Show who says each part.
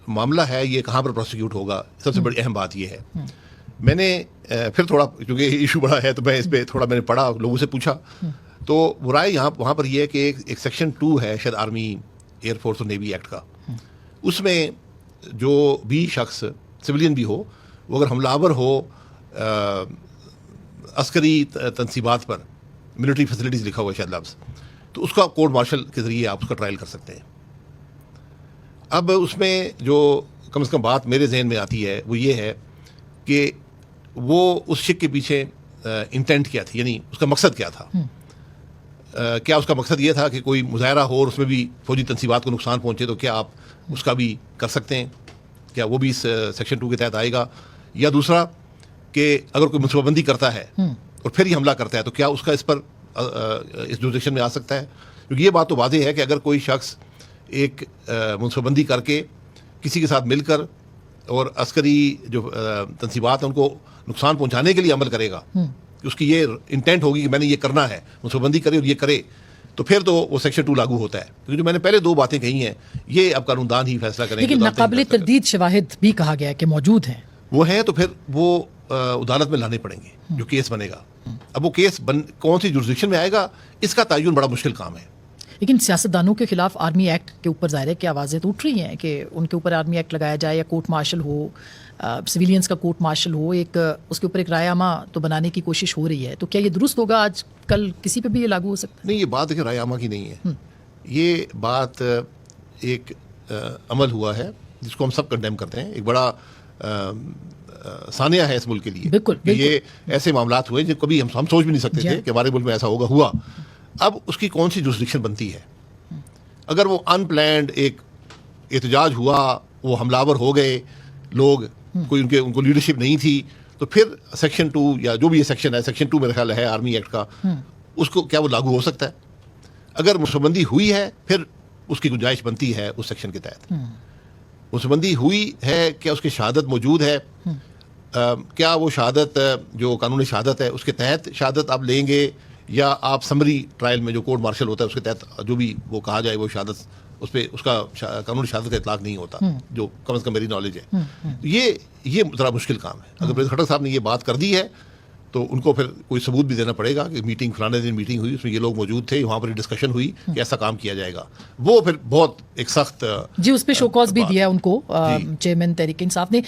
Speaker 1: معاملہ ہے یہ کہاں پر پروسیکیوٹ ہوگا، سب سے بڑی اہم بات یہ ہے. میں نے پھر تھوڑا کیونکہ ایشو بڑا ہے تو میں اس پہ تھوڑا میں نے پڑھا، لوگوں سے پوچھا، تو رائے وہاں پر یہ ہے کہ ایک سیکشن 2 ہے شاید آرمی ایئر فورس اور نیوی ایکٹ کا، اس میں جو بھی شخص سویلین بھی ہو وہ اگر حملہ آور ہو عسکری تنصیبات پر، ملٹری فیسلٹیز لکھا ہوا ہے شاید لفظ، تو اس کا کورٹ مارشل کے ذریعے آپ اس کا ٹرائل کر سکتے ہیں. اب اس میں جو کم از کم بات میرے ذہن میں آتی ہے وہ یہ ہے کہ وہ اس شک کے پیچھے انٹینٹ کیا تھی، یعنی اس کا مقصد کیا تھا. کیا اس کا مقصد یہ تھا کہ کوئی مظاہرہ ہو اور اس میں بھی فوجی تنصیبات کو نقصان پہنچے، تو کیا آپ اس کا بھی کر سکتے ہیں، کیا وہ بھی اس سیکشن 2 کے تحت آئے گا؟ یا دوسرا کہ اگر کوئی منصوبہ بندی کرتا ہے اور پھر یہ حملہ کرتا ہے تو کیا اس کا اس پر اس جوریسڈکشن میں آ سکتا ہے؟ کیونکہ یہ بات تو واضح ہے کہ اگر کوئی شخص ایک منصوبہ بندی کر کے کسی کے ساتھ مل کر اور عسکری جو تنصیبات ہیں ان کو نقصان پہنچانے کے لیے عمل کرے گا، کہ اس کی یہ انٹینٹ ہوگی کہ میں نے یہ کرنا ہے، منصوبہ بندی کرے اور یہ کرے، تو پھر تو وہ سیکشن 2 لاگو ہوتا ہے. کیونکہ جو میں نے پہلے 2 باتیں کہی ہیں یہ اب قانون دان ہی فیصلہ کریں گے.
Speaker 2: لیکن ناقابل تردید شواہد بھی کہا گیا ہے کہ موجود ہیں،
Speaker 1: وہ ہیں تو پھر وہ عدالت میں لانے پڑیں گے جو کیس بنے گا. اب وہ کیس کون سی جورسڈکشن میں آئے گا اس کا تعین بڑا مشکل کام ہے.
Speaker 2: لیکن سیاستدانوں کے خلاف آرمی ایکٹ کے اوپر ظاہر ہے کہ آوازیں تو اٹھ رہی ہیں کہ ان کے اوپر آرمی ایکٹ لگایا جائے، یا کورٹ مارشل ہو، سویلینز کا کورٹ مارشل ہو، ایک اس کے اوپر ایک رائے عامہ تو بنانے کی کوشش ہو رہی ہے. تو کیا یہ درست ہوگا؟ آج کل کسی پہ بھی یہ لاگو ہو سکتا ہے؟
Speaker 1: نہیں، یہ بات رائے عامہ کی نہیں ہے، یہ بات ایک عمل ہوا ہے جس کو ہم سب کنڈیم کرتے ہیں، ایک بڑا سانیہ ہے اس ملک کے لیے.
Speaker 2: بالکل
Speaker 1: یہ ایسے معاملات ہوئے جو کبھی ہم سوچ بھی نہیں سکتے تھے کہ ہمارے ملک میں ایسا ہوا. اب اس کی کون سی جورسڈکشن بنتی ہے؟ اگر وہ ان پلانڈ ایک احتجاج ہوا، وہ حملہ آور ہو گئے لوگ، کوئی ان کو لیڈرشپ نہیں تھی، تو پھر سیکشن 2 یا جو بھی یہ سیکشن ہے، سیکشن 2 میرے خیال ہے آرمی ایکٹ کا، اس کو کیا وہ لاگو ہو سکتا ہے؟ اگر منصوبہ بندی ہوئی ہے پھر اس کی گنجائش بنتی ہے اس سیکشن کے تحت. منصوبہ بندی ہوئی ہے، کیا اس کی شہادت موجود ہے؟ کیا وہ شہادت جو قانون شہادت ہے اس کے تحت شہادت آپ لیں گے، یا آپ سمری ٹرائل میں جو کورٹ مارشل ہوتا ہے اس کے تحت جو بھی وہ کہا جائے وہ شہادت، اس پہ اس کا قانون شہادت کا اطلاق نہیں ہوتا، جو کم از کم میری نالج ہے. یہ ذرا مشکل کام ہے. اگر پریزیڈنٹ خٹک صاحب نے یہ بات کر دی ہے تو ان کو پھر کوئی ثبوت بھی دینا پڑے گا کہ میٹنگ فلانے دن میٹنگ ہوئی، اس میں یہ لوگ موجود تھے، وہاں پر ڈسکشن ہوئی کہ ایسا کام کیا جائے گا. وہ پھر بہت ایک سخت
Speaker 2: جی اس پہ شو کاز بھی دیا ان کو چیئرمین تحریک انصاف نے.